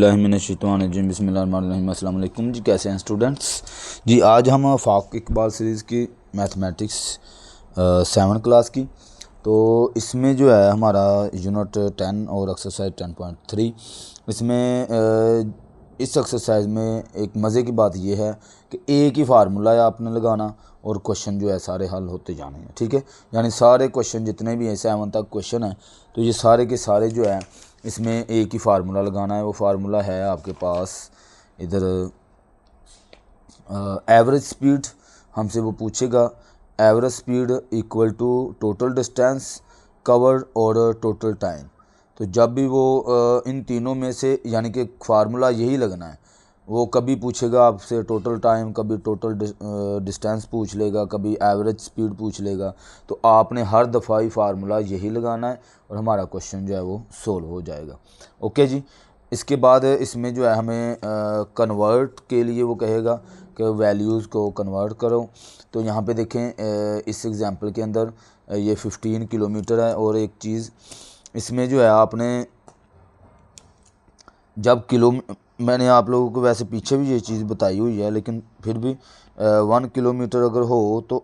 बिस्मिल्लाहिर्रहमानिर्रहीम बिस्मिल्लाहिर्रहमानिर्रहीम। अस्सलाम वालेकुम जी, कैसे हैं स्टूडेंट्स जी। आज हम फाक इकबाल सीरीज़ की मैथमेटिक्स 7 क्लास की, तो इसमें जो है हमारा यूनिट 10 और एक्सरसाइज 10.3। इसमें इस एक्सरसाइज में एक मज़े की बात यह है कि एक ही फार्मूला है आपने लगाना और क्वेश्चन जो है सारे हल होते जाने हैं। ठीक है, यानी सारे क्वेश्चन जितने भी हैं 7 तक क्वेश्चन हैं, तो ये सारे के सारे जो है इसमें एक ही फार्मूला लगाना है। वो फार्मूला है आपके पास इधर एवरेज स्पीड हमसे वो पूछेगा। Average speed equal to total distance covered और टोटल टाइम। तो जब भी वो इन तीनों में से यानी कि फार्मूला यही लगना है। वो कभी पूछेगा आपसे टोटल टाइम, कभी टोटल डिस्टेंस पूछ लेगा, कभी एवरेज स्पीड पूछ लेगा। तो आपने हर दफ़ा ही फार्मूला यही लगाना है और हमारा क्वेश्चन जो है वो सोल्व हो जाएगा। ओके जी। इसके बाद इसमें जो है हमें कन्वर्ट के लिए वो कहेगा कि वैल्यूज़ को कन्वर्ट करो। तो यहाँ पे देखें इस एग्ज़ाम्पल के अंदर ये 15 किलोमीटर है। और एक चीज़ इसमें जो है आपने जब मैंने आप लोगों को वैसे पीछे भी ये चीज़ बताई हुई है, लेकिन फिर भी 1 किलोमीटर अगर हो तो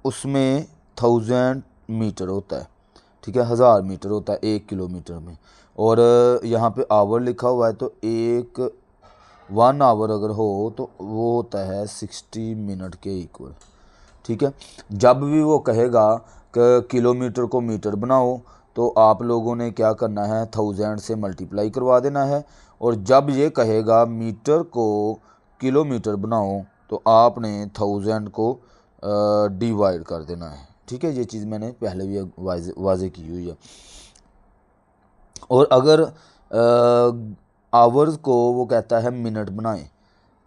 उसमें 1000 मीटर होता है। ठीक है, 1000 मीटर होता है 1 किलोमीटर में। और यहाँ पे आवर लिखा हुआ है, तो 1 आवर अगर हो तो वो होता है 60 मिनट के इक्वल। ठीक है, जब भी वो कहेगा कि किलोमीटर को मीटर बनाओ, तो आप लोगों ने क्या करना है, 1000 से मल्टीप्लाई करवा देना है। और जब ये कहेगा मीटर को किलोमीटर बनाओ, तो आपने 1000 को डिवाइड कर देना है। ठीक है, ये चीज़ मैंने पहले भी वाजे की हुई है। और अगर आवर्स को वो कहता है मिनट बनाएं,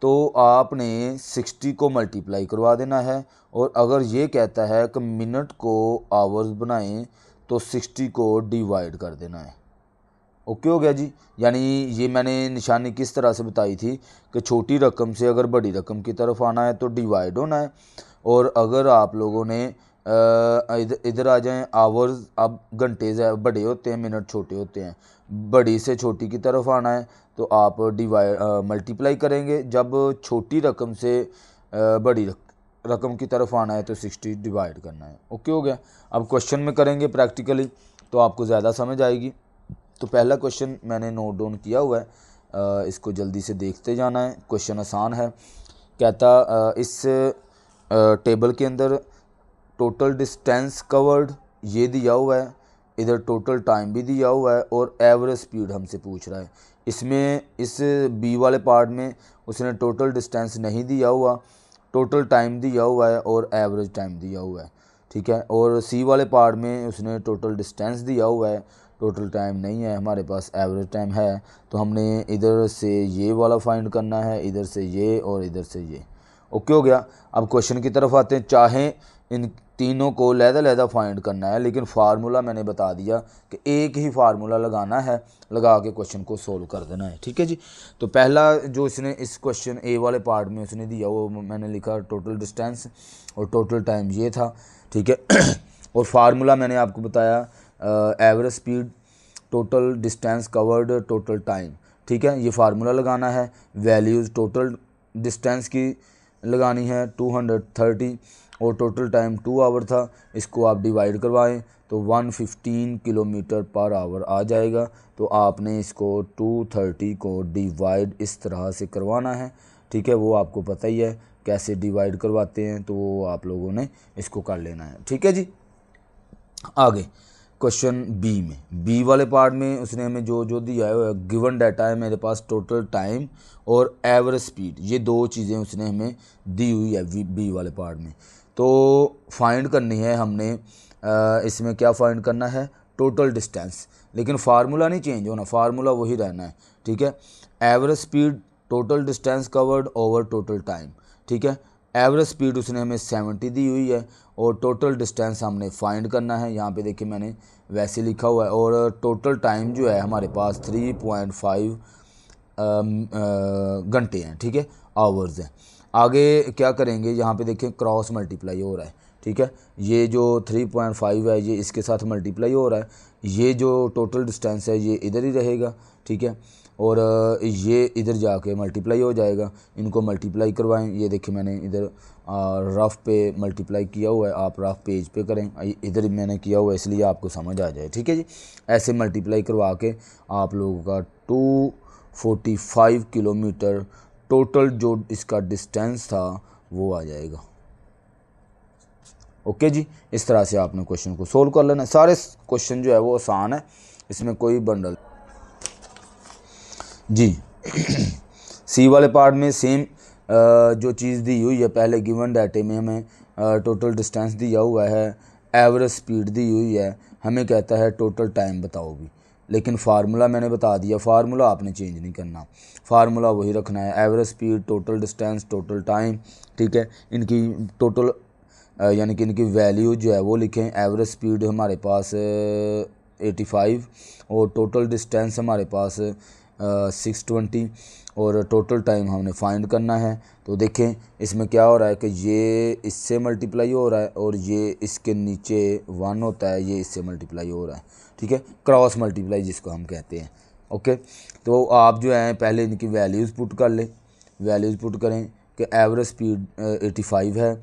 तो आपने 60 को मल्टीप्लाई करवा देना है। और अगर ये कहता है कि मिनट को आवर्स बनाएं, तो 60 को डिवाइड कर देना है। ओके हो गया जी। यानी ये मैंने निशानी किस तरह से बताई थी कि छोटी रकम से अगर बड़ी रकम की तरफ आना है तो डिवाइड होना है। और अगर आप लोगों ने इधर आ जाएं, आवर्स अब घंटे से बड़े होते हैं, मिनट छोटे होते हैं, बड़ी से छोटी की तरफ आना है तो आप मल्टीप्लाई करेंगे। जब छोटी रकम से बड़ी रकम की तरफ आना है तो 60 डिवाइड करना है। ओके हो गया। अब क्वेश्चन में करेंगे प्रैक्टिकली तो आपको ज़्यादा समझ आएगी। तो पहला क्वेश्चन मैंने नोट डाउन किया हुआ है, इसको जल्दी से देखते जाना है। क्वेश्चन आसान है। कहता इस टेबल के अंदर टोटल डिस्टेंस कवर्ड ये दिया हुआ है, इधर टोटल टाइम भी दिया हुआ है और एवरेज स्पीड हमसे पूछ रहा है। इसमें इस बी वाले पार्ट में उसने टोटल डिस्टेंस नहीं दिया हुआ, टोटल टाइम दिया हुआ है और एवरेज टाइम दिया हुआ है। ठीक है, और सी वाले पार्ट में उसने टोटल डिस्टेंस दिया हुआ है, टोटल टाइम नहीं है, हमारे पास एवरेज टाइम है। तो हमने इधर से ये वाला फाइंड करना है, इधर से ये और इधर से ये। ओके हो गया। अब क्वेश्चन की तरफ आते हैं। चाहे इन तीनों को लहदा फाइंड करना है, लेकिन फार्मूला मैंने बता दिया कि एक ही फार्मूला लगाना है, लगा के क्वेश्चन को सोल्व कर देना है। ठीक है जी। तो पहला जो इसने इस क्वेश्चन ए वाले पार्ट में उसने दिया वो मैंने लिखा टोटल डिस्टेंस और टोटल टाइम ये था। ठीक है और फार्मूला मैंने आपको बताया average speed, total distance covered, total time. ठीक है, ये फार्मूला लगाना है। वैल्यूज़ टोटल डिस्टेंस की लगानी है 230 और टोटल टाइम 2 आवर था। इसको आप डिवाइड करवाएं तो 115 किलोमीटर पर आवर आ जाएगा। तो आपने इसको 230 को डिवाइड इस तरह से करवाना है। ठीक है, वो आपको पता ही है कैसे डिवाइड करवाते हैं, तो वो आप लोगों ने इसको कर लेना है। ठीक है जी। आगे क्वेश्चन बी में, बी वाले पार्ट में उसने हमें जो जो दिया है गिवन डाटा है मेरे पास टोटल टाइम और एवरेज स्पीड, ये दो चीज़ें उसने हमें दी हुई है बी वाले पार्ट में। तो फाइंड करनी है हमने इसमें क्या फाइंड करना है, टोटल डिस्टेंस। लेकिन फार्मूला नहीं चेंज होना, फार्मूला वही रहना है। ठीक है, average speed total distance covered over total time. ठीक है, एवरेज स्पीड उसने हमें 70 दी हुई है और टोटल डिस्टेंस हमने फाइंड करना है। यहाँ पे देखिए मैंने वैसे लिखा हुआ है। और टोटल टाइम जो है हमारे पास 3.5 घंटे हैं। ठीक है, आवर्स हैं। आगे क्या करेंगे, यहाँ पे देखें क्रॉस मल्टीप्लाई हो रहा है। ठीक है, ये जो 3.5 है ये इसके साथ मल्टीप्लाई हो रहा है, ये जो टोटल डिस्टेंस है ये इधर ही रहेगा। ठीक है, और ये इधर जाके मल्टीप्लाई हो जाएगा। इनको मल्टीप्लाई करवाएं। ये देखिए मैंने इधर रफ़ पे मल्टीप्लाई किया हुआ है, आप रफ़ पेज पे करें, इधर मैंने किया हुआ है इसलिए आपको समझ आ जाए। ठीक है जी, ऐसे मल्टीप्लाई करवा के आप लोगों का 245 किलोमीटर टोटल जो इसका डिस्टेंस था वो आ जाएगा। ओके जी, इस तरह से आपने क्वेश्चन को सोल्व कर लेना। सारे क्वेश्चन जो है वो आसान है, इसमें कोई बंडल जी। सी वाले पार्ट में सेम जो चीज़ दी हुई है, पहले गिवन डाटे में हमें टोटल डिस्टेंस दिया हुआ है, एवरेज स्पीड दी हुई है, हमें कहता है टोटल टाइम बताओ भी, लेकिन फार्मूला मैंने बता दिया, फार्मूला आपने चेंज नहीं करना, फार्मूला वही रखना है, average speed, total distance, total time. ठीक है, इनकी टोटल यानी कि इनकी वैल्यू जो है वो लिखें। एवरेज स्पीड हमारे पास 85 और टोटल डिस्टेंस हमारे पास 620 और टोटल टाइम हमने फाइंड करना है। तो देखें इसमें क्या हो रहा है कि ये इससे मल्टीप्लाई हो रहा है और ये इसके नीचे 1 होता है, ये इससे मल्टीप्लाई हो रहा है। ठीक है, क्रॉस मल्टीप्लाई जिसको हम कहते हैं। ओके, तो आप जो है पहले इनकी वैल्यूज़ पुट कर लें, वैल्यूज़ पुट करें कि एवरेज स्पीड 85 है,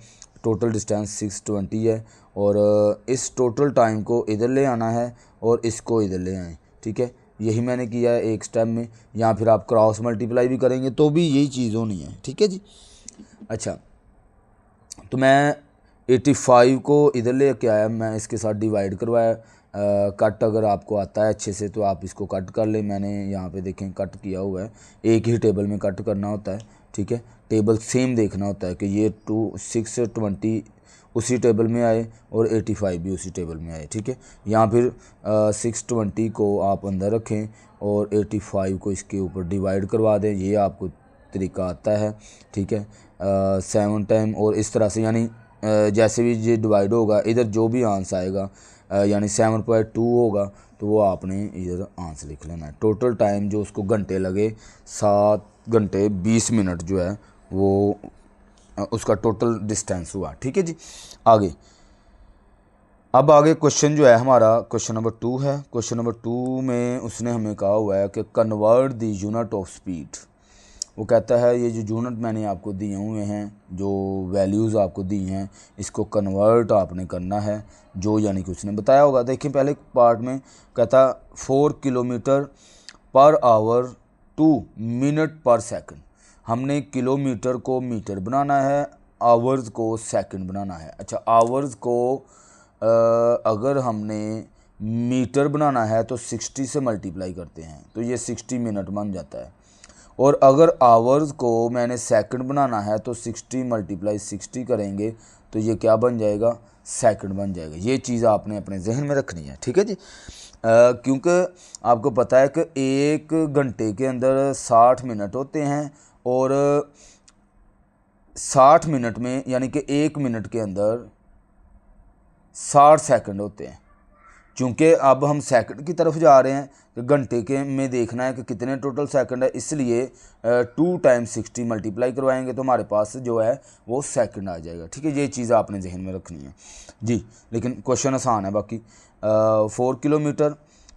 टोटल डिस्टेंस 620 है और इस टोटल टाइम को इधर ले आना है और इसको इधर ले आएँ। ठीक है, यही मैंने किया है एक स्टेप में। या फिर आप क्रॉस मल्टीप्लाई भी करेंगे तो भी यही चीज़ होनी है। ठीक है जी, अच्छा तो मैं 85 को इधर ले के आया, मैं इसके साथ डिवाइड करवाया। कट अगर आपको आता है अच्छे से तो आप इसको कट कर लें। मैंने यहाँ पे देखें कट किया हुआ है, एक ही टेबल में कट करना होता है। ठीक है, टेबल सेम देखना होता है कि ये 620 उसी टेबल में आए और 85 भी उसी टेबल में आए। ठीक है, या फिर 620 को आप अंदर रखें और 85 को इसके ऊपर डिवाइड करवा दें, ये आपको तरीका आता है। ठीक है, 7 टाइम और इस तरह से, यानी जैसे भी ये डिवाइड होगा इधर जो भी आंसर आएगा यानी 7.2 होगा तो वो आपने इधर आंसर लिख लेना है। टोटल टाइम जो उसको घंटे लगे 7 घंटे 20 मिनट जो है वो उसका टोटल डिस्टेंस हुआ। ठीक है जी, आगे अब आगे क्वेश्चन जो है हमारा क्वेश्चन नंबर 2 है। क्वेश्चन नंबर 2 में उसने हमें कहा हुआ है कि convert the unit of speed. वो कहता है ये जो यूनिट मैंने आपको दिए हुए हैं, जो वैल्यूज़ आपको दी हैं, इसको कन्वर्ट आपने करना है, जो यानी कि उसने बताया होगा। देखिए पहले पार्ट में कहता 4 kilometre per our to minute पर सेकंड। हमने किलोमीटर को मीटर बनाना है, आवर्स को सेकंड बनाना है। अच्छा, आवर्स को अगर हमने मीटर बनाना है तो 60 से मल्टीप्लाई करते हैं तो ये 60 मिनट बन जाता है, और अगर आवर्स को मैंने सेकंड बनाना है तो 60 × 60 करेंगे तो ये क्या बन जाएगा, सेकंड बन जाएगा। ये चीज़ आपने अपने जहन में रखनी है। ठीक है जी, क्योंकि आपको पता है कि एक घंटे के अंदर 60 मिनट होते हैं और 60 मिनट में यानी कि 1 मिनट के अंदर 60 सेकंड होते हैं। चूँकि अब हम सेकंड की तरफ जा रहे हैं तो घंटे के में देखना है कि कितने टोटल सेकंड है, इसलिए 2 × 60 मल्टीप्लाई करवाएंगे तो हमारे पास जो है वो सेकंड आ जाएगा। ठीक है, ये चीज़ आपने जहन में रखनी है जी। लेकिन क्वेश्चन आसान है बाकी। 4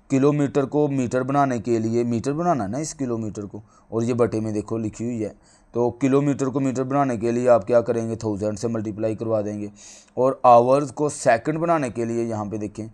किलोमीटर को मीटर बनाने के लिए, मीटर बनाना है ना इस किलोमीटर को, और ये बटे में देखो लिखी हुई है, तो किलोमीटर को मीटर बनाने के लिए आप क्या करेंगे, 1000 से मल्टीप्लाई करवा देंगे। और आवर्स को सेकंड बनाने के लिए यहाँ पे देखें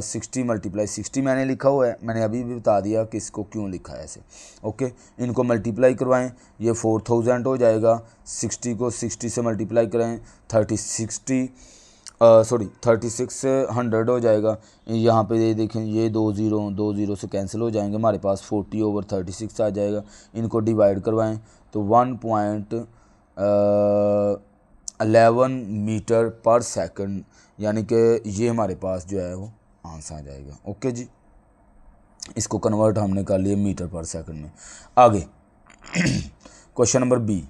60 × 60 मैंने लिखा हुआ है, मैंने अभी भी बता दिया कि इसको क्यों लिखा है ऐसे। ओके, इनको मल्टीप्लाई करवाएं, ये 4000 हो जाएगा। 60 को 60 से मल्टीप्लाई करें 3600 हो जाएगा। यहाँ पे ये देखें, ये 2 0 से कैंसिल हो जाएंगे, हमारे पास 40/36 आ जाएगा। इनको डिवाइड करवाएं तो 1.11 मीटर पर सेकंड, यानी कि ये हमारे पास जो है वो आंसर आ जाएगा। ओके जी, इसको कन्वर्ट हमने कर लिया मीटर पर सेकंड में। आगे क्वेश्चन नंबर बी,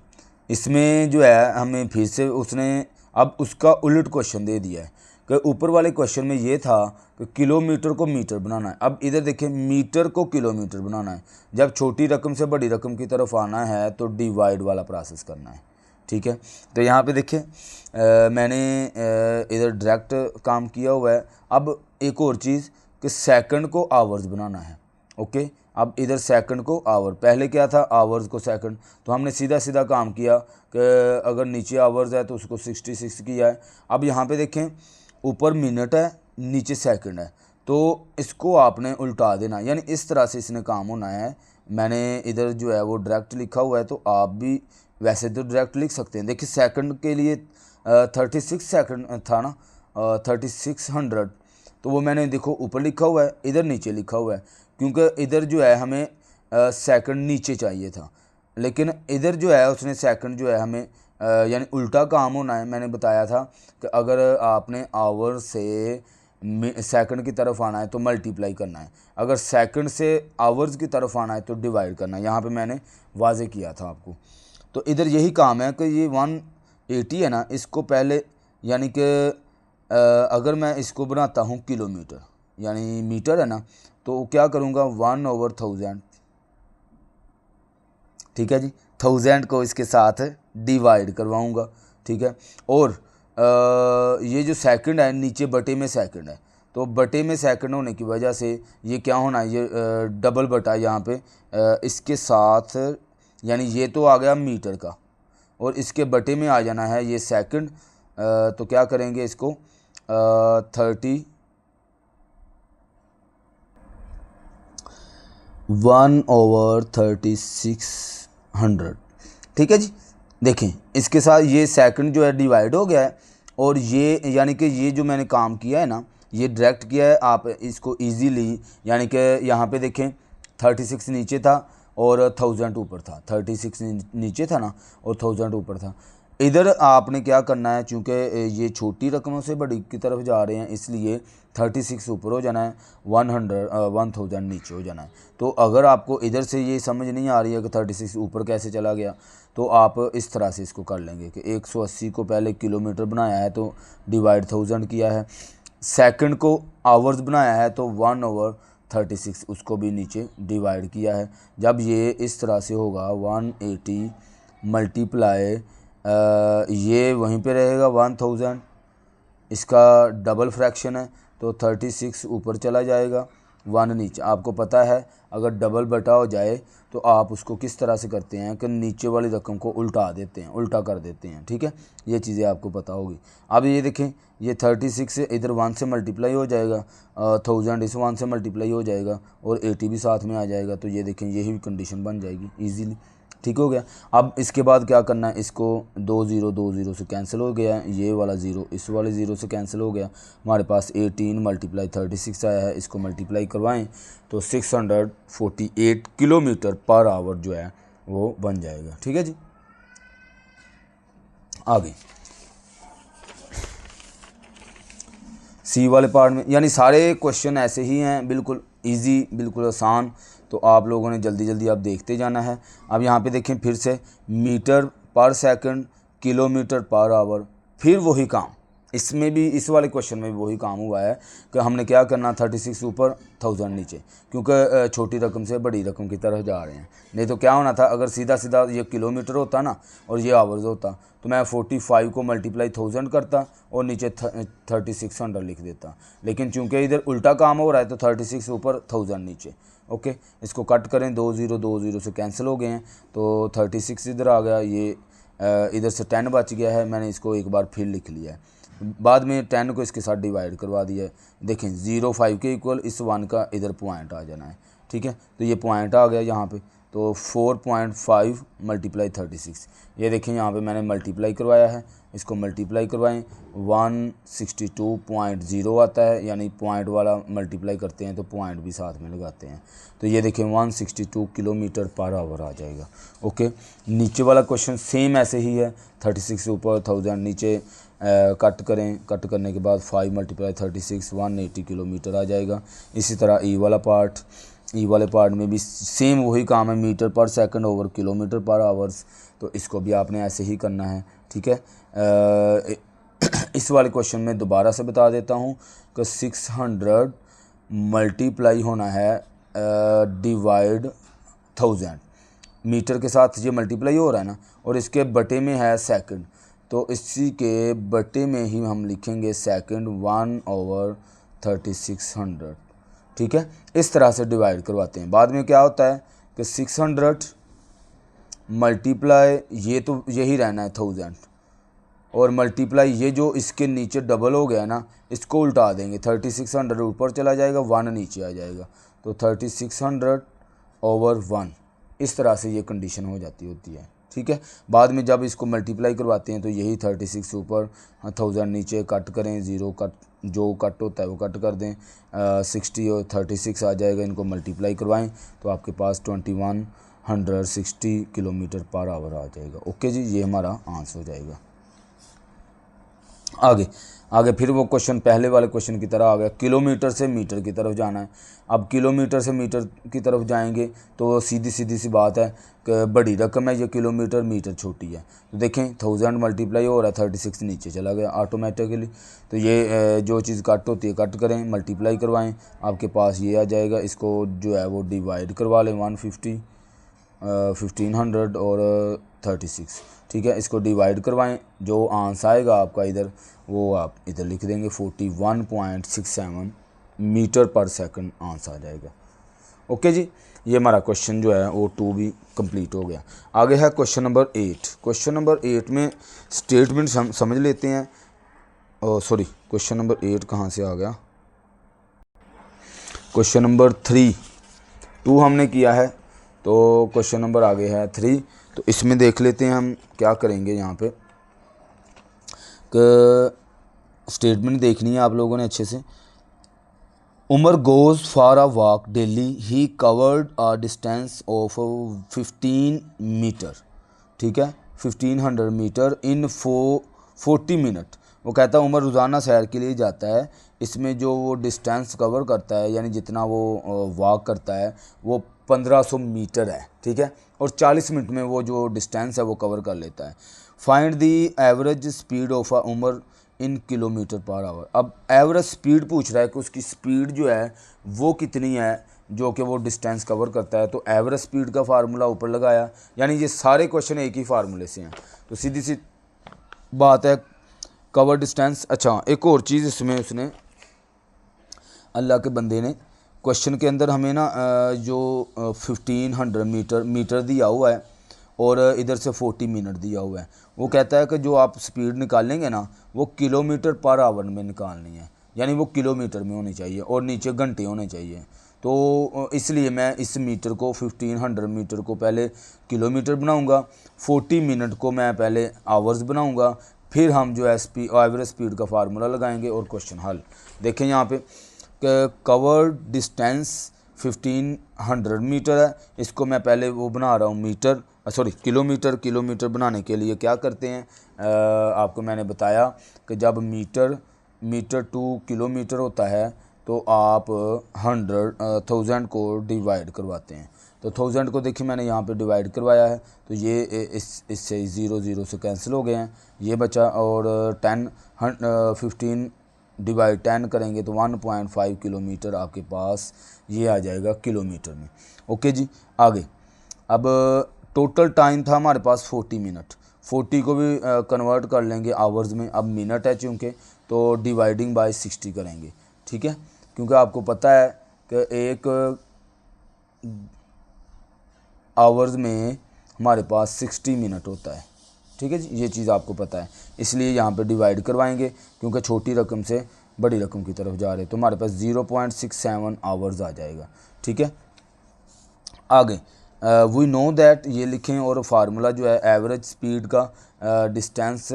इसमें जो है हमें फिर से उसने अब उसका उलट क्वेश्चन दे दिया है कि ऊपर वाले क्वेश्चन में ये था कि किलोमीटर को मीटर बनाना है, अब इधर देखिए मीटर को किलोमीटर बनाना है। जब छोटी रकम से बड़ी रकम की तरफ आना है तो डिवाइड वाला प्रोसेस करना है। ठीक है, तो यहाँ पे देखिए मैंने इधर डायरेक्ट काम किया हुआ है। अब एक और चीज़ कि सेकंड को आवर्स बनाना है। ओके, अब इधर सेकंड को आवर, पहले क्या था आवर्स को सेकंड, तो हमने सीधा सीधा काम किया कि अगर नीचे आवर्स है तो उसको 66 किया है। अब यहाँ पे देखें ऊपर मिनट है नीचे सेकंड है, तो इसको आपने उल्टा देना, यानी इस तरह से इसने काम होना है। मैंने इधर जो है वो डायरेक्ट लिखा हुआ है, तो आप भी वैसे तो डायरेक्ट लिख सकते हैं। देखिए सेकंड के लिए 36 सेकंड था ना, 3600, तो वो मैंने देखो ऊपर लिखा हुआ है, इधर नीचे लिखा हुआ है, क्योंकि इधर जो है हमें सेकंड नीचे चाहिए था, लेकिन इधर जो है उसने सेकंड जो है हमें यानी उल्टा काम होना है। मैंने बताया था कि अगर आपने आवर से सेकंड की तरफ आना है तो मल्टीप्लाई करना है, अगर सेकंड से आवर्स की तरफ आना है तो डिवाइड करना है। यहाँ पे मैंने वाजे किया था आपको। तो इधर यही काम है कि ये 180 है ना, इसको पहले यानी कि अगर मैं इसको बनाता हूँ किलोमीटर यानी मीटर है ना, तो क्या करूँगा 1/1000, ठीक है जी, 1000 को इसके साथ डिवाइड करवाऊँगा, ठीक है। और ये जो सेकंड है नीचे बटे में सेकंड है, तो बटे में सेकंड होने की वजह से ये क्या होना है, ये डबल बटा यहाँ पे इसके साथ, यानी ये तो आ गया मीटर का और इसके बटे में आ जाना है ये सेकंड। तो क्या करेंगे इसको 1/3600, ठीक है जी। देखें इसके साथ ये सेकंड जो है डिवाइड हो गया है, और ये यानी कि ये जो मैंने काम किया है ना, ये डायरेक्ट किया है। आप इसको इजीली यानी कि यहाँ पे देखें 36 नीचे था और 1000 ऊपर था, 36 नीचे था ना और 1000 ऊपर था। इधर आपने क्या करना है, चूँकि ये छोटी रकमों से बड़ी की तरफ जा रहे हैं, इसलिए 36 ऊपर हो जाना है, 1000 नीचे हो जाना है। तो अगर आपको इधर से ये समझ नहीं आ रही है कि 36 ऊपर कैसे चला गया, तो आप इस तरह से इसको कर लेंगे कि 180 को पहले किलोमीटर बनाया है तो डिवाइड 1000 किया है, सेकंड को आवर्स बनाया है तो 1/36 उसको भी नीचे डिवाइड किया है। जब ये इस तरह से होगा 180 मल्टीप्लाई ये वहीं पे रहेगा 1000, इसका डबल फ्रैक्शन है तो 36 ऊपर चला जाएगा, 1 नीचे। आपको पता है अगर डबल बटा हो जाए तो आप उसको किस तरह से करते हैं कि नीचे वाली रकम को उल्टा देते हैं, उल्टा कर देते हैं, ठीक है। ये चीज़ें आपको पता होगी। अब ये देखें ये 36 इधर 1 से मल्टीप्लाई हो जाएगा, 1000 इस 1 से मल्टीप्लाई हो जाएगा और 80 भी साथ में आ जाएगा। तो ये देखें यही कंडीशन बन जाएगी ईजीली, ठीक हो गया। अब इसके बाद क्या करना है, इसको 2 0 से कैंसिल हो गया, ये वाला 0 इस वाले 0 से कैंसिल हो गया। हमारे पास 18 मल्टीप्लाई 36 आया है, इसको मल्टीप्लाई करवाएं तो 648 किलोमीटर पर आवर जो है वो बन जाएगा, ठीक है जी। आगे सी वाले पार्ट में, यानी सारे क्वेश्चन ऐसे ही हैं, बिल्कुल इजी, बिल्कुल आसान। तो आप लोगों ने जल्दी जल्दी आप देखते जाना है। अब यहाँ पे देखें फिर से metre per second, kilometre per our, फिर वही काम, इसमें भी इस वाले क्वेश्चन में भी वही काम हुआ है कि हमने क्या करना 36 ऊपर 1000 नीचे, क्योंकि छोटी रकम से बड़ी रकम की तरफ जा रहे हैं। नहीं तो क्या होना था, अगर सीधा सीधा ये किलोमीटर होता ना और ये आवर्स होता तो मैं 45 को मल्टीप्लाई 1000 करता और नीचे 3600 लिख देता। लेकिन चूंकि इधर उल्टा काम हो रहा है तो 36 ऊपर 1000 नीचे। ओके, इसको कट करें, 2 0 से कैंसिल हो गए हैं तो 36 इधर आ गया, ये इधर से 10 बच गया है। मैंने इसको एक बार फिर लिख लिया है, बाद में 10 को इसके साथ डिवाइड करवा दिया है। देखें 0.5 के इक्वल इस 1 का इधर पॉइंट आ जाना है, ठीक है। तो ये पॉइंट आ गया यहाँ पे, तो 4.5 मल्टीप्लाई 36, ये देखें यहाँ पे मैंने मल्टीप्लाई करवाया है, इसको मल्टीप्लाई करवाएं 162.0 आता है, यानी पॉइंट वाला मल्टीप्लाई करते हैं तो पॉइंट भी साथ में लगाते हैं। तो ये देखें 162 किलोमीटर पर आवर आ जाएगा। ओके, नीचे वाला क्वेश्चन सेम ऐसे ही है, 36 ऊपर 1000 नीचे, कट करें, कट करने के बाद 5 मल्टीप्लाई 36 180 किलोमीटर आ जाएगा। इसी तरह ई वाला पार्ट, ई वाले पार्ट में भी सेम वही काम है, metre per second over kilometre पर आवर्स, तो इसको भी आपने ऐसे ही करना है, ठीक है। इस वाले क्वेश्चन में दोबारा से बता देता हूँ कि 600 मल्टीप्लाई होना है डिवाइड 1000, मीटर के साथ ये मल्टीप्लाई हो रहा है ना, और इसके बटे में है सेकंड, तो इसी के बटे में ही हम लिखेंगे सेकंड 1/3600, ठीक है, इस तरह से डिवाइड करवाते हैं। बाद में क्या होता है कि 600 मल्टीप्लाई, ये तो यही रहना है 1000, और मल्टीप्लाई ये जो इसके नीचे डबल हो गया ना, इसको उल्टा देंगे, 3600 ऊपर चला जाएगा, 1 नीचे आ जाएगा, तो 3600/1, इस तरह से ये कंडीशन हो जाती होती है। ठीक है, बाद में जब इसको मल्टीप्लाई करवाते हैं तो यही 36 ऊपर, 1000 नीचे, कट करें, 0 कट, जो कट होता है वो कट कर दें, 60 और 36 आ जाएगा, इनको मल्टीप्लाई करवाएं तो आपके पास 2160 किलोमीटर पर आवर आ जाएगा। ओके जी, ये हमारा आंसर हो जाएगा। आगे फिर वो क्वेश्चन पहले वाले क्वेश्चन की तरह आ गया, किलोमीटर से मीटर की तरफ जाना है। अब किलोमीटर से मीटर की तरफ जाएंगे तो सीधी सी बात है कि बड़ी रकम है ये किलोमीटर, मीटर छोटी है। तो देखें 1000 मल्टीप्लाई हो रहा है, 36 नीचे चला गया ऑटोमेटिकली। तो ये जो चीज़ कट होती है कट करें, मल्टीप्लाई करवाएं, आपके पास ये आ जाएगा। इसको जो है वो डिवाइड करवा लें, 150, 1500 और 36। ठीक है, इसको डिवाइड करवाएं, जो आंसर आएगा आपका इधर वो आप इधर लिख देंगे, 41.67 मीटर पर सेकंड आंसर आ जाएगा। ओके जी, ये हमारा क्वेश्चन जो है वो 2 भी कंप्लीट हो गया। आगे है क्वेश्चन नंबर 8। क्वेश्चन नंबर 8 में स्टेटमेंट समझ लेते हैं। सॉरी, क्वेश्चन नंबर 8 कहाँ से आ गया, क्वेश्चन नंबर 3, 2 हमने किया है, तो क्वेश्चन नंबर आगे है 3। तो इसमें देख लेते हैं हम क्या करेंगे। यहाँ पे स्टेटमेंट देखनी है आप लोगों ने अच्छे से। Umar goes for a walk daily, he covered a distance of 15 metre. ठीक है, 1500 मीटर इन 40 मिनट। वो कहता है उमर रोज़ाना सैर के लिए जाता है, इसमें जो वो डिस्टेंस कवर करता है, यानी जितना वो वॉक करता है वो 1500 मीटर है। ठीक है, और 40 मिनट में वो जो डिस्टेंस है वो कवर कर लेता है। Find the average speed of a Umar in kilometre per hour. अब एवरेज स्पीड पूछ रहा है कि उसकी स्पीड जो है वो कितनी है जो कि वो डिस्टेंस कवर करता है। तो एवरेज स्पीड का फार्मूला ऊपर लगाया, यानी ये सारे क्वेश्चन एक ही फार्मूले से हैं, तो सीधी सी बात है कवर डिस्टेंस। अच्छा, एक और चीज़ इसमें उसने अल्लाह के बंदे ने क्वेश्चन के अंदर हमें ना जो 1500 मीटर दिया हुआ है और इधर से 40 मिनट दिया हुआ है। वो कहता है कि जो आप स्पीड निकालेंगे ना वो किलोमीटर पर आवर में निकालनी है, यानी वो किलोमीटर में होनी चाहिए और नीचे घंटे होने चाहिए। तो इसलिए मैं इस मीटर को 1500 मीटर को पहले किलोमीटर बनाऊंगा, 40 मिनट को मैं पहले आवर्स बनाऊंगा, फिर हम जो है एवरेज स्पीड का फार्मूला लगाएंगे और क्वेश्चन हल। देखें यहाँ पे कवर्ड डिस्टेंस 1500 मीटर है, इसको मैं पहले वो बना रहा हूँ मीटर, सॉरी किलोमीटर बनाने के लिए क्या करते हैं, आपको मैंने बताया कि जब मीटर टू किलोमीटर होता है तो आप 1000 को डिवाइड करवाते हैं। तो 1000 को देखिए मैंने यहाँ पे डिवाइड करवाया है, तो ये इससे 0 से कैंसिल हो गए हैं, ये बचा। और 15 डिवाइड 10 करेंगे तो 1.5 किलोमीटर आपके पास ये आ जाएगा किलोमीटर में। ओके जी, आगे अब टोटल टाइम था हमारे पास 40 मिनट, 40 को भी कन्वर्ट कर लेंगे आवर्स में। अब मिनट है चूँकि तो डिवाइडिंग बाय 60 करेंगे। ठीक है, क्योंकि आपको पता है कि एक आवर्स में हमारे पास 60 मिनट होता है। ठीक है जी, ये चीज़ आपको पता है, इसलिए यहाँ पे डिवाइड करवाएंगे क्योंकि छोटी रकम से बड़ी रकम की तरफ जा रहे हैं। तो हमारे पास 0.67 आवर्स आ जाएगा। ठीक है, आगे वी नो दैट, ये लिखें, और फार्मूला जो है एवरेज स्पीड का, distance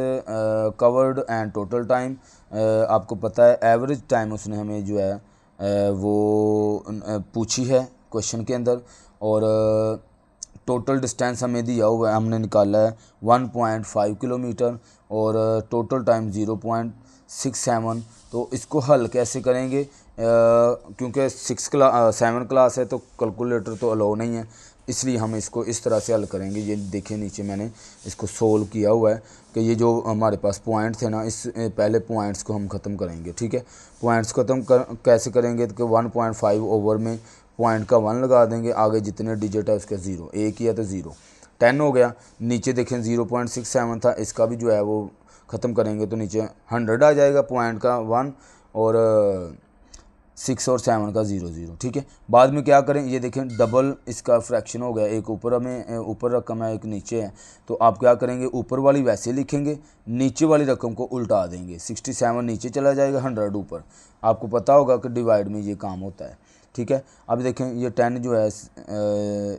covered and total time. आपको पता है एवरेज टाइम उसने हमें जो है वो पूछी है क्वेश्चन के अंदर, और टोटल डिस्टेंस हमें दिया हुआ है, हमने निकाला है 1.5 किलोमीटर और टोटल टाइम 0.67। तो इसको हल कैसे करेंगे, क्योंकि 7 क्लास है तो कैलकुलेटर तो अलाउ नहीं है, इसलिए हम इसको इस तरह से हल करेंगे। ये देखिए नीचे मैंने इसको सोल्व किया हुआ है कि ये जो हमारे पास पॉइंट थे ना, इस पहले पॉइंट्स को हम ख़त्म करेंगे। ठीक है, पॉइंट्स ख़त्म कैसे करेंगे तो 1.5 ओवर में पॉइंट का 1 लगा देंगे, आगे जितने डिजिट है उसका 0, एक ही है तो 0, 10 हो गया। नीचे देखें 0.67 था, इसका भी जो है वो ख़त्म करेंगे तो नीचे 100 आ जाएगा, पॉइंट का 1 और 6 और 7 का 0 0, ठीक है। बाद में क्या करें, ये देखें डबल इसका फ्रैक्शन हो गया, एक ऊपर में ऊपर रकम है एक नीचे है, तो आप क्या करेंगे ऊपर वाली वैसे लिखेंगे, नीचे वाली रकम को उल्टा देंगे, 67 नीचे चला जाएगा 100 ऊपर। आपको पता होगा कि डिवाइड में ये काम होता है, ठीक है। अब देखें ये 10 जो है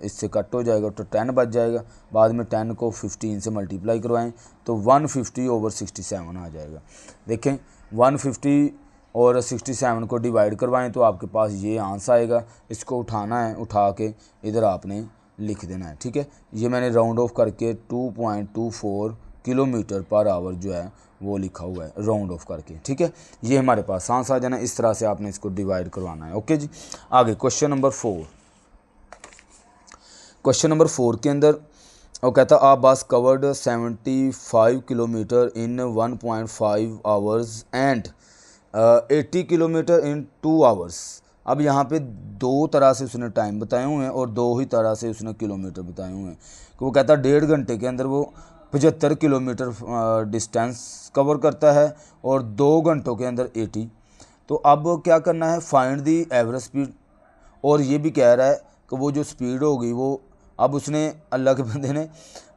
इससे कट हो जाएगा तो 10 बच जाएगा। बाद में 10 को 15 से मल्टीप्लाई करवाएं तो 150/67 आ जाएगा। देखें 150 और 67 को डिवाइड करवाएं तो आपके पास ये आंसर आएगा। इसको उठाना है, उठा के इधर आपने लिख देना है, ठीक है। ये मैंने राउंड ऑफ करके 2.24 किलोमीटर पर आवर जो है वो लिखा हुआ है राउंड ऑफ करके, ठीक है। ये हमारे पास आंसर आ जाना, इस तरह से आपने इसको डिवाइड करवाना है। ओके जी, आगे क्वेश्चन नंबर 4। क्वेश्चन नंबर 4 के अंदर वो कहता आ बस covered 75 kilometre in 1.5 hours and 80 kilometre in 2 hours. अब यहाँ पे दो तरह से उसने टाइम बताए हुए हैं और दो ही तरह से उसने किलोमीटर बताए हुए हैं। कि वो कहता 1.5 घंटे के अंदर वो 75 किलोमीटर डिस्टेंस कवर करता है और 2 घंटों के अंदर 80। तो अब क्या करना है, फाइंड दी एवरेज स्पीड। और ये भी कह रहा है कि वो जो स्पीड होगी वो, अब उसने अल्लाह के बंदे ने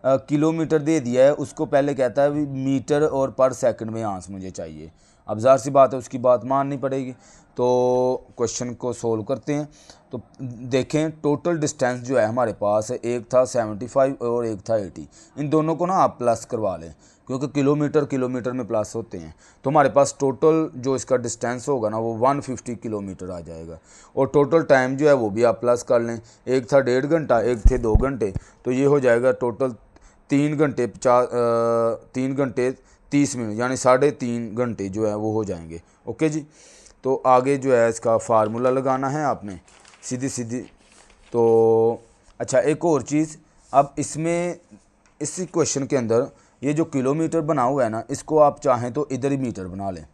किलोमीटर दे दिया है, उसको पहले कहता है मीटर और पर सेकंड में आंसर मुझे चाहिए। अब ज़ाहिर सी बात है उसकी बात माननी पड़ेगी। तो क्वेश्चन को सोल्व करते हैं। तो देखें टोटल डिस्टेंस जो है हमारे पास है, एक था 75 और एक था 80। इन दोनों को ना आप प्लस करवा लें क्योंकि किलोमीटर किलोमीटर में प्लस होते हैं। तो हमारे पास टोटल जो इसका डिस्टेंस होगा ना वो 150 किलोमीटर आ जाएगा। और टोटल टाइम जो है वो भी आप प्लस कर लें, एक था 1.5 घंटा, एक थे 2 घंटे, तो ये हो जाएगा टोटल 3 घंटे 30 मिनट, यानी 3.5 घंटे जो है वो हो जाएंगे। ओके जी, तो आगे जो है इसका फार्मूला लगाना है आपने सीधी सीधी। तो अच्छा एक और चीज़, अब इसमें इसी क्वेश्चन के अंदर ये जो किलोमीटर बना हुआ है ना, इसको आप चाहें तो इधर ही मीटर बना लें,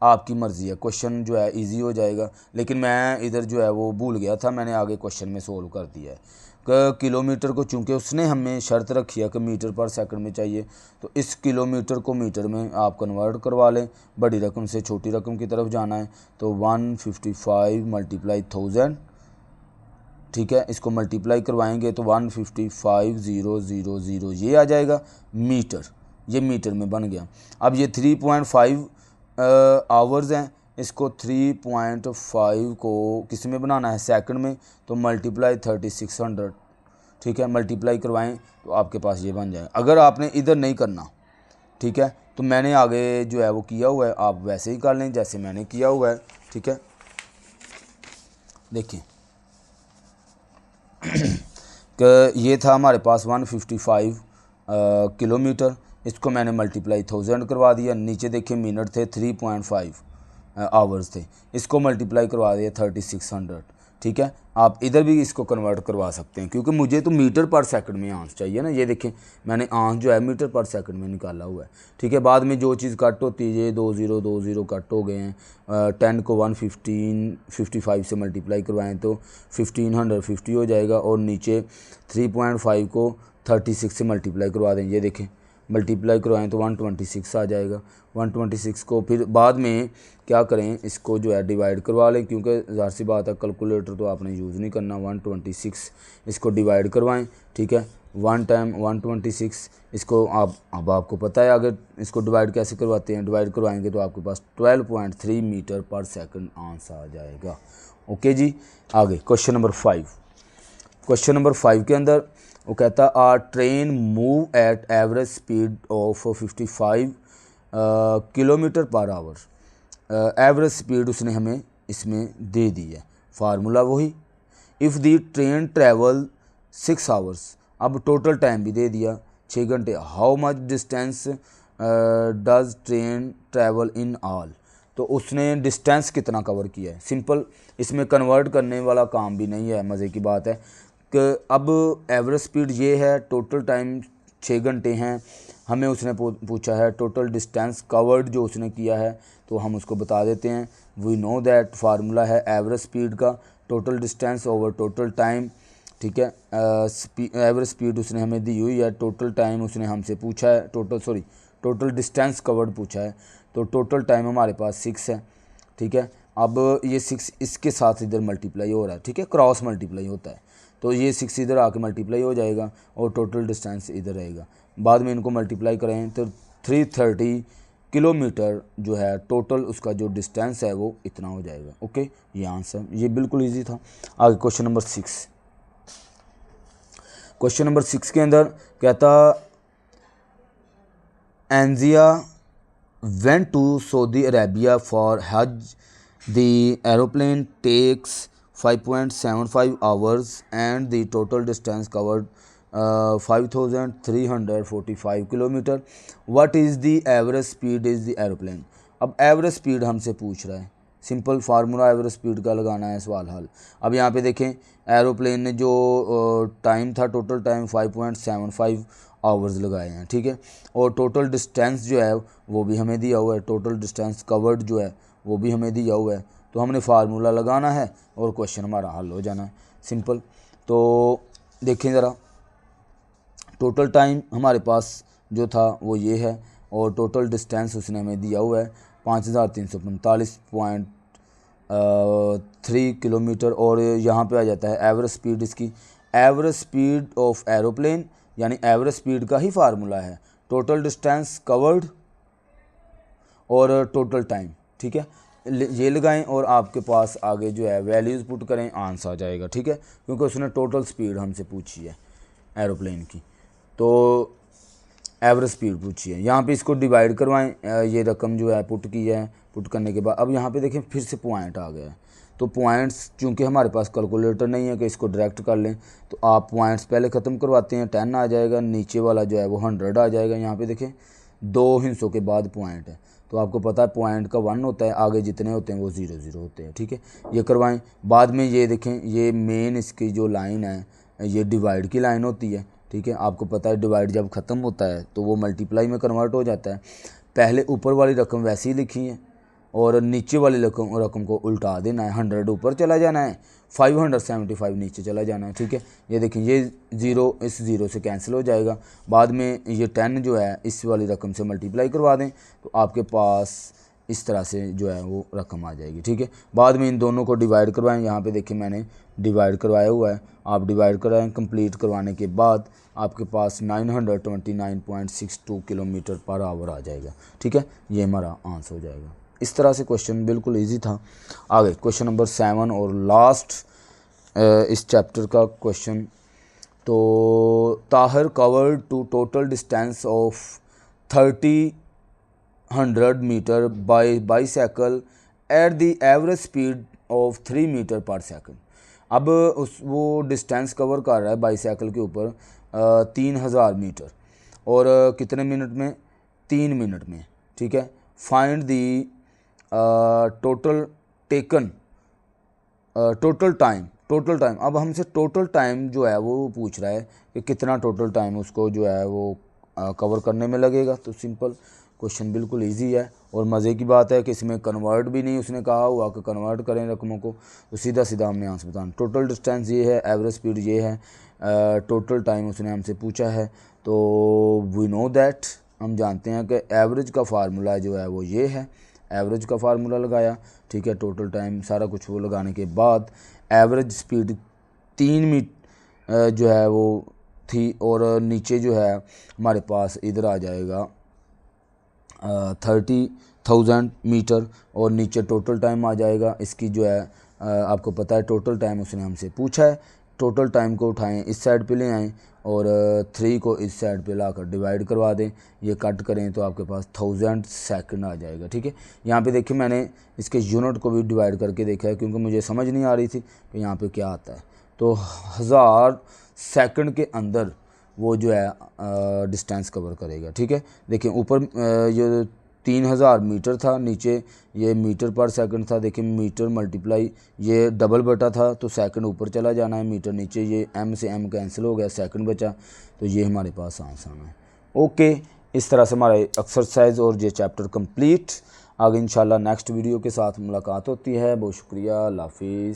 आपकी मर्ज़ी है। क्वेश्चन जो है इजी हो जाएगा, लेकिन मैं इधर जो है वो भूल गया था, मैंने आगे क्वेश्चन में सोल्व कर दिया है कि किलोमीटर को चूँकि उसने हमें शर्त रखी है कि मीटर पर सेकंड में चाहिए, तो इस किलोमीटर को मीटर में आप कन्वर्ट करवा लें। बड़ी रकम से छोटी रकम की तरफ जाना है तो 155 × 1000, ठीक है। इसको मल्टीप्लाई करवाएंगे तो 155,000 ये आ जाएगा मीटर, ये मीटर में बन गया। अब ये 3.5 आवर्स हैं, इसको 3.5 को किस में बनाना है, सेकंड में, तो मल्टीप्लाई 3600, ठीक है। मल्टीप्लाई करवाएं तो आपके पास ये बन जाए। अगर आपने इधर नहीं करना, ठीक है, तो मैंने आगे जो है वो किया हुआ है, आप वैसे ही कर लें जैसे मैंने किया हुआ है, ठीक है। देखिए कि ये था हमारे पास 155 किलोमीटर, इसको मैंने मल्टीप्लाई 1000 करवा दिया। नीचे देखिए मिनट थे 3.5 आवर्स थे, इसको मल्टीप्लाई करवा दिया 3600, ठीक है। आप इधर भी इसको कन्वर्ट करवा सकते हैं क्योंकि मुझे तो मीटर पर सेकंड में आंसर चाहिए ना। ये देखें मैंने आंसर जो है मीटर पर सेकंड में निकाला हुआ है, ठीक है। बाद में जो चीज़ कट होती है, ये 2 0 कट हो गए हैं। 10 को 155 से मल्टीप्लाई करवाएं तो 1550 हो जाएगा। और नीचे 3.5 को 36 से मल्टीप्लाई करवा दें, ये देखें मल्टीप्लाई करवाएं तो 126 आ जाएगा। 126 को फिर बाद में क्या करें, इसको जो है डिवाइड करवा लें क्योंकि ज़ाहिर सी बात है कैलकुलेटर तो आपने यूज़ नहीं करना। 126 इसको डिवाइड करवाएं, ठीक है। 1 टाइम 126, इसको अब आपको पता है अगर इसको डिवाइड कैसे करवाते हैं, डिवाइड करवाएंगे तो आपके पास 12.3 मीटर पर सेकंड आंसर आ जाएगा। ओके जी, आगे क्वेश्चन नंबर 5। क्वेश्चन नंबर 5 के अंदर वो कहता a train move at average speed of 55 kilometre per hour. Average speed उसने हमें इसमें दे दी है, फार्मूला वही। If the train travel 6 hours, अब टोटल टाइम भी दे दिया 6 घंटे। How much distance does train travel in all, तो उसने डिस्टेंस कितना कवर किया है। सिंपल, इसमें कन्वर्ट करने वाला काम भी नहीं है। मज़े की बात है कि अब एवरेज स्पीड ये है, टोटल टाइम 6 घंटे हैं, हमें उसने पूछा है टोटल डिस्टेंस कवर्ड जो उसने किया है, तो हम उसको बता देते हैं। वी नो दैट फार्मूला है एवरेज स्पीड का total distance over total time, ठीक है। एवरेज स्पीड उसने हमें दी हुई है, टोटल टाइम उसने हमसे पूछा है, टोटल डिस्टेंस कवर्ड पूछा है, तो टोटल टाइम हमारे पास 6 है, ठीक है। अब ये 6 इसके साथ इधर मल्टीप्लाई हो रहा है, ठीक है, क्रॉस मल्टीप्लाई होता है, तो ये 6 इधर आके मल्टीप्लाई हो जाएगा और टोटल डिस्टेंस इधर रहेगा। बाद में इनको मल्टीप्लाई करें तो 330 किलोमीटर जो है टोटल उसका जो डिस्टेंस है वो इतना हो जाएगा। ओके, ये आंसर, ये बिल्कुल इजी था। आगे क्वेश्चन नंबर 6। क्वेश्चन नंबर 6 के अंदर कहता एंजिया went to Saudi Arabia for Hajj. The aeroplane takes 5.75 hours and the total distance covered 5345 kilometre. What is the average speed is the aeroplane? अब average speed हमसे पूछ रहा है, सिंपल फार्मूला एवरेज स्पीड का लगाना है सवाल हल। अब यहाँ पे देखें एरोप्लेन ने जो टाइम था टोटल टाइम 5.75 आवर्स लगाए हैं, ठीक है, और टोटल डिस्टेंस जो है वो भी हमें दिया हुआ है, टोटल डिस्टेंस कवर्ड जो है वो भी हमें दिया हुआ है। तो हमने फार्मूला लगाना है और क्वेश्चन हमारा हल हो जाना है, सिंपल। तो देखें ज़रा, टोटल टाइम हमारे पास जो था वो ये है और टोटल डिस्टेंस उसने हमें दिया हुआ है 5345.3 किलोमीटर। और यहाँ पे आ जाता है एवरेज स्पीड, इसकी एवरेज स्पीड ऑफ एरोप्लेन यानी एवरेज स्पीड का ही फार्मूला है टोटल डिस्टेंस कवर्ड और टोटल टाइम, ठीक है, ये लगाएं और आपके पास आगे जो है वैल्यूज़ पुट करें, आंसर आ जाएगा, ठीक है, क्योंकि उसने टोटल स्पीड हमसे पूछी है एरोप्लेन की, तो एवरेज स्पीड पूछी है। यहाँ पे इसको डिवाइड करवाएं, ये रकम जो है पुट की है, पुट करने के बाद अब यहाँ पे देखें फिर से पॉइंट आ गया है। तो पॉइंट्स चूँकि हमारे पास कैलकुलेटर नहीं है कि इसको डायरेक्ट कर लें, तो आप पॉइंट्स पहले ख़त्म करवाते हैं, 10 आ जाएगा, नीचे वाला जो है वो 100 आ जाएगा। यहाँ पे देखें 2 हिस्सों के बाद पॉइंट है, तो आपको पता है पॉइंट का 1 होता है, आगे जितने होते हैं वो 0 0 होते हैं, ठीक है, ये करवाएं। बाद में ये देखें ये मेन इसकी जो लाइन है ये डिवाइड की लाइन होती है, ठीक है, आपको पता है डिवाइड जब ख़त्म होता है तो वो मल्टीप्लाई में कन्वर्ट हो जाता है। पहले ऊपर वाली रकम वैसे ही लिखी है और नीचे वाली रकम को उल्टा देना है, 100 ऊपर चला जाना है, 575 नीचे चला जाना है, ठीक है। ये देखें ये 0 इस 0 से कैंसिल हो जाएगा। बाद में ये 10 जो है इस वाली रकम से मल्टीप्लाई करवा दें तो आपके पास इस तरह से जो है वो रकम आ जाएगी, ठीक है। बाद में इन दोनों को डिवाइड करवाएं, यहाँ पे देखिए मैंने डिवाइड करवाया हुआ है, आप डिवाइड कराएं। कंप्लीट करवाने के बाद आपके पास 929.62 किलोमीटर पर आवर आ जाएगा, ठीक है, ये हमारा आंसर हो जाएगा। इस तरह से क्वेश्चन बिल्कुल इजी था। आगे क्वेश्चन नंबर 7 और लास्ट इस चैप्टर का क्वेश्चन। तो Tahir covered to total distance of 300 metre by bicycle at the average speed of 3 metre per second. अब वो डिस्टेंस कवर कर रहा है बाईसाइकिल के ऊपर 3000 मीटर और कितने मिनट में, 3 मिनट में, ठीक है। फाइंड दी टोटल टेकन टोटल टाइम अब हमसे टोटल टाइम जो है वो पूछ रहा है कि कितना टोटल टाइम उसको जो है वो कवर करने में लगेगा। तो सिंपल क्वेश्चन बिल्कुल इजी है और मज़े की बात है कि इसमें कन्वर्ट भी नहीं उसने कहा हुआ कि कन्वर्ट करें रकमों को, तो सीधा सीधा हमने आंसर बताना। टोटल डिस्टेंस ये है, एवरेज स्पीड ये है, टोटल टाइम उसने हमसे पूछा है। तो वी नो दैट, हम जानते हैं कि एवरेज का फार्मूला जो है वो ये है, एवरेज का फार्मूला लगाया, ठीक है, टोटल टाइम सारा कुछ वो लगाने के बाद एवरेज स्पीड 3 मीटर जो है वो थी और नीचे जो है हमारे पास इधर आ जाएगा 30,000 मीटर और नीचे टोटल टाइम आ जाएगा। इसकी जो है आपको पता है टोटल टाइम उसने हमसे पूछा है। टोटल टाइम को उठाएं, इस साइड पे ले आएँ और 3 को इस साइड पे लाकर डिवाइड करवा दें, ये कट करें तो आपके पास 1000 सेकंड आ जाएगा, ठीक है। यहाँ पे देखिए मैंने इसके यूनिट को भी डिवाइड करके देखा है क्योंकि मुझे समझ नहीं आ रही थी कि यहाँ पे क्या आता है। तो 1000 सेकंड के अंदर वो जो है डिस्टेंस कवर करेगा, ठीक है। देखिए ऊपर ये 3000 मीटर था, नीचे ये मीटर पर सेकंड था। देखिए मीटर मल्टीप्लाई ये डबल बटा था तो सेकंड ऊपर चला जाना है, मीटर नीचे, ये m से m कैंसिल हो गया, सेकंड बचा, तो ये हमारे पास आंसर है। ओके, इस तरह से हमारा एक्सरसाइज और ये चैप्टर कंप्लीट। आगे इंशाल्लाह नेक्स्ट वीडियो के साथ मुलाकात होती है। बहुत शुक्रिया, अल्लाह हाफिज़।